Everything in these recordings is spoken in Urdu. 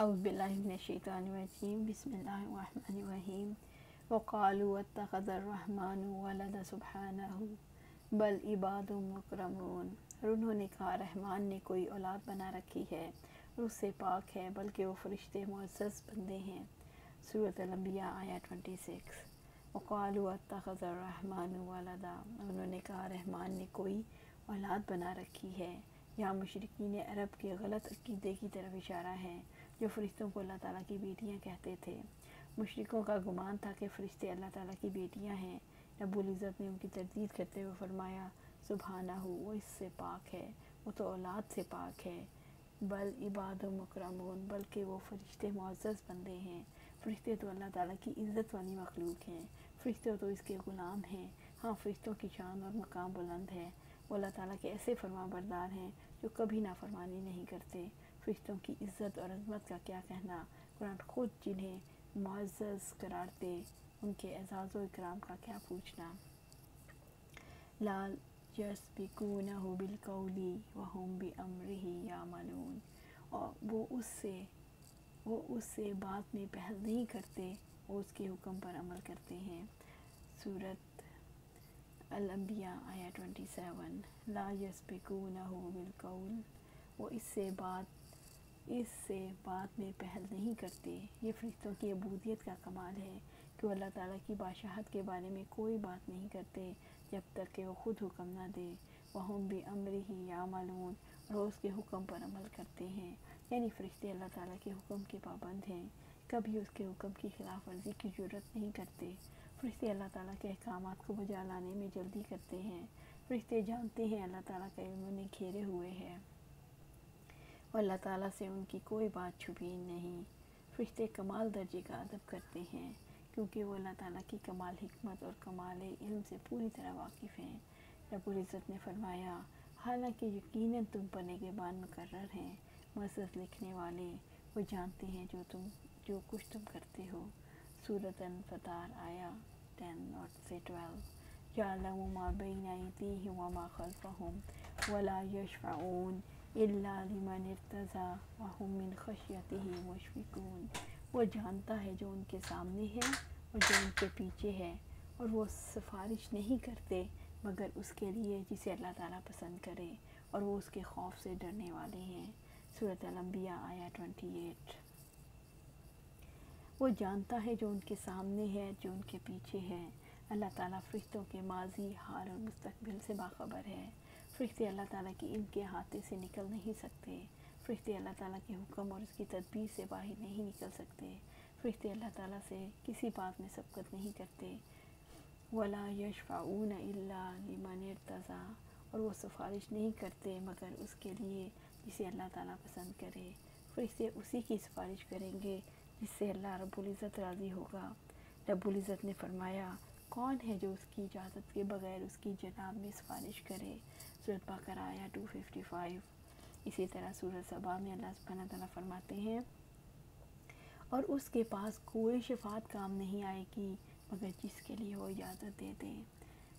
اعوذ باللہ من الشیطان الرجیم بسم اللہ الرحمن الرحیم وقالوا اتخذ الرحمن ولدا سبحانہ بل عباد مکرمون، اور انہوں نے کہا رحمان نے کوئی اولاد بنا رکھی ہے اور اس سے پاک ہے، بلکہ وہ فرشتے معزز بندے ہیں۔ سورۃ الانبیاء آیہ 26۔ وقالوا اتخذ الرحمن ولدا، انہوں نے کہا رحمان نے کوئی اولاد بنا رکھی ہے۔ یہاں مشرکین عرب کے غلط عقیدے کی طرف اشارہ ہے، جو فرشتوں کو اللہ تعالیٰ کی بیٹیاں کہتے تھے۔ مشرکوں کا گمان تھا کہ فرشتے اللہ تعالیٰ کی بیٹیاں ہیں۔ رب العزت نے ان کی تردید کرتے ہوئے فرمایا سبحانہ، وہ اس سے پاک ہے، وہ تو اولاد سے پاک ہے۔ بل عباد مکرمون، بلکہ وہ فرشتے معزز بندے ہیں۔ فرشتے تو اللہ تعالیٰ کی عزت والی مخلوق ہیں، فرشتے تو اس کے غلام ہیں۔ ہاں، فرشتوں کی شان اور مقام بلند ہے، وہ اللہ تعالیٰ کے ایسے فرما بردار ہیں جو کبھی نافرمانی نہیں کرتے۔ فرشتوں کی عزت اور عظمت کا کیا کہنا، قرآن خود جنہیں معزز قرار دے ان کے اعزاز و اکرام کا کیا پوچھنا۔ لا یسبقونہ بالقول وہم بامرہ یعملون، اور وہ اس سے بات میں پہل نہیں کرتے، وہ اس کے حکم پر عمل کرتے ہیں۔ سورۃ الانبیاء آیہ 27۔ لا یسبقونہ بالقول، وہ اس سے بات میں پہل نہیں کرتے۔ یہ فرشتوں کی عبودیت کا کمال ہے کہ وہ اللہ تعالیٰ کی بادشاہت کے بارے میں کوئی بات نہیں کرتے جب تک کہ وہ خود حکم نہ دے۔ وَهُمْ بِأَمْرِهِ يَعْمَلُونَ، اور وہ اس کے حکم پر عمل کرتے ہیں، یعنی فرشتے اللہ تعالیٰ کے حکم کے پابند ہیں، کبھی اس کے حکم کی خلاف ورزی کی جرات نہیں کرتے۔ فرشتے اللہ تعالیٰ کے احکامات کو بجا لانے میں جلدی کرتے ہیں۔ فرشتے جانتے ہیں اللہ تعالیٰ کا علم انہیں گھیرے ہوئے ہے اور اللہ تعالیٰ سے ان کی کوئی بات چھپی نہیں۔ فرشتے کمال درجے کا ادب کرتے ہیں، کیونکہ وہ اللہ تعالیٰ کی کمال حکمت اور کمال علم سے پوری طرح واقف ہیں۔ رب العزت نے فرمایا حالانکہ یقیناً تم پر نگہبان مقرر ہیں، معزز لکھنے والے، وہ جانتے ہیں جو کچھ تم کرتے ہو۔ سورۃ انفطار آیہ 10 سے 12۔ یعلم ما بین ایدیہم وما خلفہم ولا یشفعون الا لمن ارتضی وہم من خشیتہ مشفقون، وہ جانتا ہے جو ان کے سامنے ہے اور جو ان کے پیچھے ہے، اور وہ سفارش نہیں کرتے مگر اس کے لیے جسے اللہ تعالیٰ پسند کرے، اور وہ اس کے خوف سے ڈرنے والے ہیں۔ سورۃ الانبیاء آیہ 28۔ وہ جانتا ہے جو ان کے سامنے ہے، جو ان کے پیچھے ہے۔ اللہ تعالیٰ فرشتوں کے ماضی، حال اور مستقبل سے باخبر ہے۔ فرشتے اللہ تعالیٰ کے علم کے احاطے سے نکل نہیں سکتے۔ فرشتے اللہ تعالیٰ کے حکم اور اس کی تدبیر سے باہر نہیں نکل سکتے۔ فرشتے اللہ تعالیٰ سے کسی بات میں سبقت نہیں کرتے۔ وَلَا يَشْفَعُونَ إِلَّا لِمَنِ ارْتَضَىٰ، اور وہ سفارش نہیں کرتے مگر اس کے لیے جسے اللہ تعالیٰ پسند کرے۔ فرشتے اسی کی سفارش کریں گے جس سے اللہ رب العزت راضی ہوگا۔ رب العزت نے فرمایا کون ہے جو اس کی اجازت کے بغیر اس کی جناب میں سفارش کرے۔ سورۃ بقرہ آیہ 255۔ اسی طرح سورۃ سبا میں اللہ سبحانہ تعالیٰ فرماتے ہیں اور اس کے پاس کوئی شفاعت کام نہیں آئے گی مگر جس کے لیے وہ اجازت دے دے۔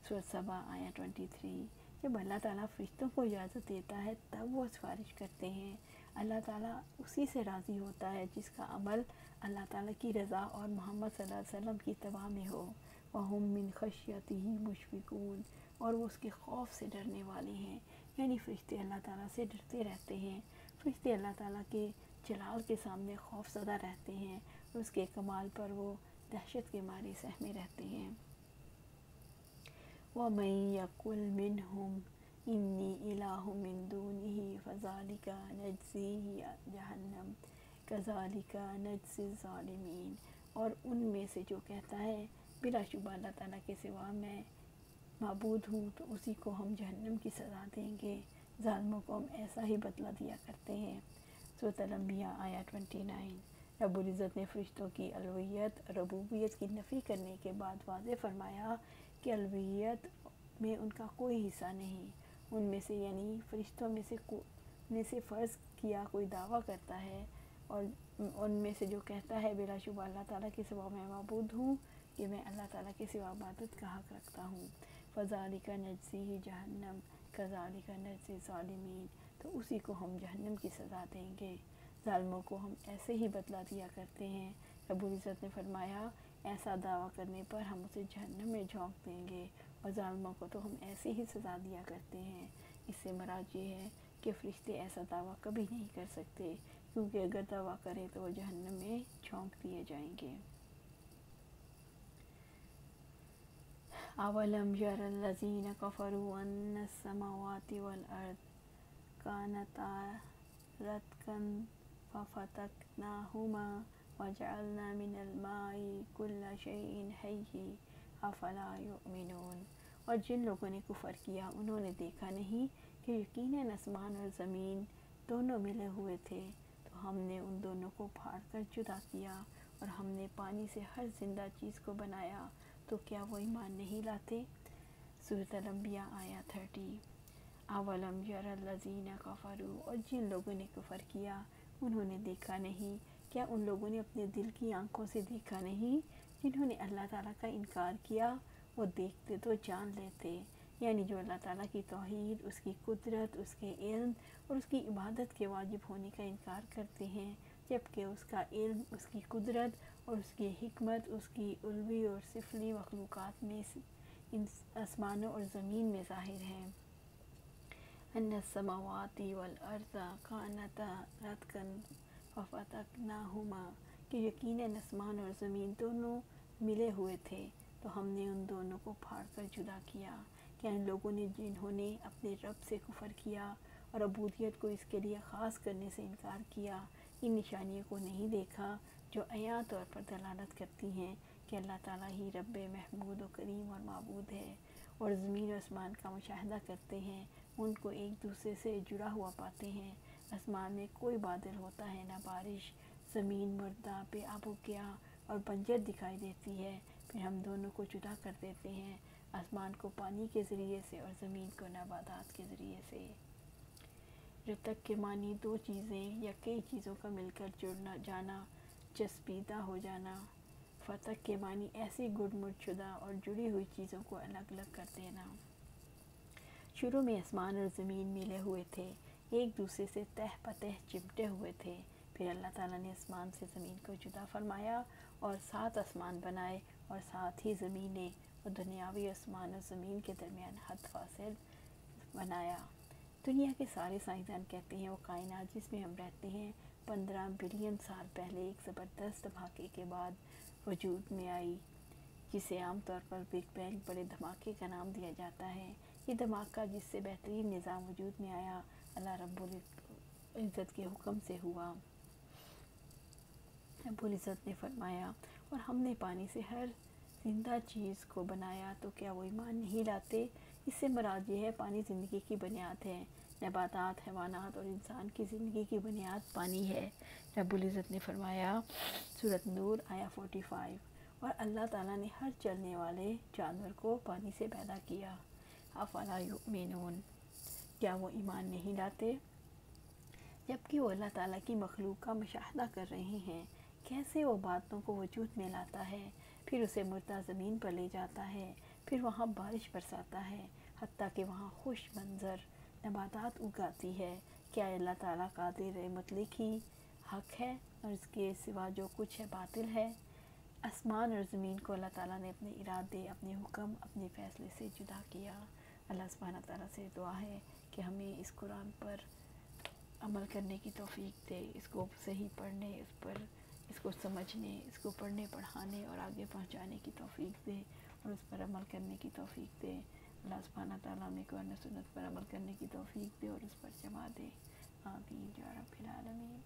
سورۃ سبا آیہ 23۔ جب اللہ تعالیٰ فرشتوں کو اجازت دیتا ہے تب وہ سفارش کرتے ہیں۔ اللہ تعالیٰ اسی سے راضی ہوتا ہے جس کا عمل اللہ تعالیٰ کی رضا اور محمد صلی اللہ علیہ وسلم کی اتباع میں ہو۔ وَهُم مِّن خَشْيَتِهِ مُشْفِقُونَ، اور وہ اس کے خوف سے ڈرنے والے ہیں، یعنی فرشتے اللہ تعالیٰ سے ڈرتے رہتے ہیں۔ فرشتے اللہ تعالیٰ کے جلال کے سامنے خوف زدہ رہتے ہیں اور اس کے کمال پر وہ دہشت کے مارے سہمے رہتے ہیں۔ وَمَن يَقُلْ مِنْهُمْ إِنِّي إِلَٰهٌ مِّن دُونِهِ فَذَلِكَ نَجْزِيهِ جَہَنَّمَ كَذَلِكَ نَجْزِي الظَّالِمِينَ، اور ان میں سے جو کہتا ہے بلا شبہ اللہ تعالیٰ کے سوا میں معبود ہوں تو اسی کو ہم جہنم کی سزا دیں گے، ظالموں کو ہم ایسا ہی بدلہ دیا کرتے ہیں۔ سورۃ الانبیاء آیہ 29۔ رب العزت نے فرشتوں کی الوہیت اور ربوبیت کی نفی کرنے کے بعد واضح فرمایا کہ الوہیت میں ان کا کوئی حصہ نہیں۔ ان میں سے یعنی فرشتوں میں سے فرض کیا کوئی دعویٰ کرتا ہے اور ان میں سے جو کہتا ہے بلا شبہ اللہ تعالیٰ کے سوا میں معبود ہوں، کہ میں اللہ تعالیٰ کے سوا عبادت کا حق رکھتا ہوں، فَذَلِكَ نَجْزِيهِ جَہَنَّمَ كَذَلِكَ نَجْزِي الظَّالِمِينَ، تو اسی کو ہم جہنم کی سزا دیں گے، ظالموں کو ہم ایسے ہی بدلہ دیا کرتے ہیں۔ رب العزت نے فرمایا ایسا دعویٰ کرنے پر ہم اسے جہنم میں جھونک دیں گے اور ظالموں کو تو ہم ایسے ہی سزا دیا کرتے ہیں۔ اس سے مراد یہ ہے کہ فرشتے ایسا دعویٰ کبھی نہیں کر سکتے، کیونکہ اگر دعویٰ کریں تو وہ جہنم میں جھونک دیے جائیں گے۔ اولم یر الذین کفروا ان السماوات والارض کانتا رتقا ففتقناہما وجعلنا من الماء کل شیء حی افلا یؤمنون۔ اور جن لوگوں نے کفر کیا انہوں نے دیکھا نہیں کہ یقیناً آسمان اور زمین دونوں ملے ہوئے تھے، تو ہم نے ان دونوں کو پھاڑ کر جدا کیا اور ہم نے پانی سے ہر زندہ چیز کو بنایا، تو کیا وہ ایمان نہیں لاتے؟ سورۃ الانبیاء آیت 30۔ اولم یر الذین کفروا، اور جن لوگوں نے کفر کیا انہوں نے دیکھا نہیں، کیا ان لوگوں نے اپنے دل کی آنکھوں سے دیکھا نہیں؟ جنہوں نے اللہ تعالیٰ کا انکار کیا وہ دیکھتے تو جان لیتے، یعنی جو اللہ تعالیٰ کی توحید، اس کی قدرت، اس کے علم اور اس کی عبادت کے واجب ہونے کا انکار کرتے ہیں، جبکہ اس کا علم، اس کی قدرت اور اس کی حکمت اس کی علوی اور سفلی مخلوقات میں ان آسمانوں اور زمین میں ظاہر ہے۔ ان السماوات والارض کانتا رتقا ففتقناہما، کہ یقیناً آسمان اور زمین دونوں ملے ہوئے تھے تو ہم نے ان دونوں کو پھاڑ کر جدا کیا۔ کہ ان لوگوں نے جنہوں نے اپنے رب سے کفر کیا اور عبودیت کو اس کے لیے خاص کرنے سے انکار کیا، ان نشانیوں کو نہیں دیکھا جو عیاں طور پر دلالت کرتی ہیں کہ اللہ تعالیٰ ہی رب محمود و کریم اور معبود ہے، اور زمین و آسمان کا مشاہدہ کرتے ہیں، ان کو ایک دوسرے سے جڑا ہوا پاتے ہیں۔ آسمان میں کوئی بادل ہوتا ہے نہ بارش، زمین مردہ بے آب و گیا اور بنجر دکھائی دیتی ہے، پھر ہم دونوں کو جدا کر دیتے ہیں، آسمان کو پانی کے ذریعے سے اور زمین کو نباتات کے ذریعے سے۔ رتق کے معنی دو چیزیں یا کئی چیزوں کا مل کر جڑنا جانا، چسپیدہ ہو جانا۔ فتق کے معنی ایسی گڈ مڈ شدہ اور جڑی ہوئی چیزوں کو الگ الگ کر دینا۔ شروع میں آسمان اور زمین ملے ہوئے تھے، ایک دوسرے سے تہ پتہ چمٹے ہوئے تھے، پھر اللہ تعالیٰ نے آسمان سے زمین کو جدا فرمایا اور 7 آسمان بنائے اور ساتھ ہی زمینیں اور دنیاوی آسمان اور زمین کے درمیان حد فاصل بنایا۔ دنیا کے سارے سائنسدان کہتے ہیں وہ کائنات جس میں ہم رہتے ہیں 15 بلین سال پہلے ایک زبردست دھماکے کے بعد وجود میں آئی، جسے عام طور پر بگ بینگ بڑے دھماکے کا نام دیا جاتا ہے۔ یہ دھماکہ جس سے بہترین نظام وجود میں آیا اللہ رب العزت کے حکم سے ہوا۔ رب العزت نے فرمایا اور ہم نے پانی سے ہر زندہ چیز کو بنایا، تو کیا وہ ایمان نہیں لاتے؟ اس سے مراد یہ ہے پانی زندگی کی بنیاد ہے، نباتات، حیوانات اور انسان کی زندگی کی بنیاد پانی ہے۔ رب العزت نے فرمایا سورۃ نور آیا 45، اور اللہ تعالیٰ نے ہر چلنے والے جانور کو پانی سے پیدا کیا۔ افلا یؤمنون، کیا وہ ایمان نہیں لاتے؟ جبکہ وہ اللہ تعالیٰ کی مخلوق کا مشاہدہ کر رہے ہیں، کیسے وہ باتوں کو وجود میں لاتا ہے، پھر اسے مردہ زمین پر لے جاتا ہے، پھر وہاں بارش برساتا ہے، حتیٰ کہ وہاں خوش منظر نباتات اگاتی ہے۔ کیا اللہ تعالیٰ قادر مطلق ہی حق ہے اور اس کے سوا جو کچھ ہے باطل ہے؟ آسمان اور زمین کو اللہ تعالیٰ نے اپنے ارادے، اپنے حکم، اپنے فیصلے سے جدا کیا۔ اللہ سبحانہ تعالیٰ سے دعا ہے کہ ہمیں اس قرآن پر عمل کرنے کی توفیق دے، اس کو صحیح پڑھنے، اس کو سمجھنے، اس کو پڑھنے پڑھانے اور آگے پہنچانے کی توفیق دے اور اس پر عمل کرنے کی توفیق دے۔ اللہ سبحانہ تعالیٰ میں قرآن و سنت پر عمل کرنے کی توفیق دے اور اس پر جمع دے۔ آمین یا رب العالمین۔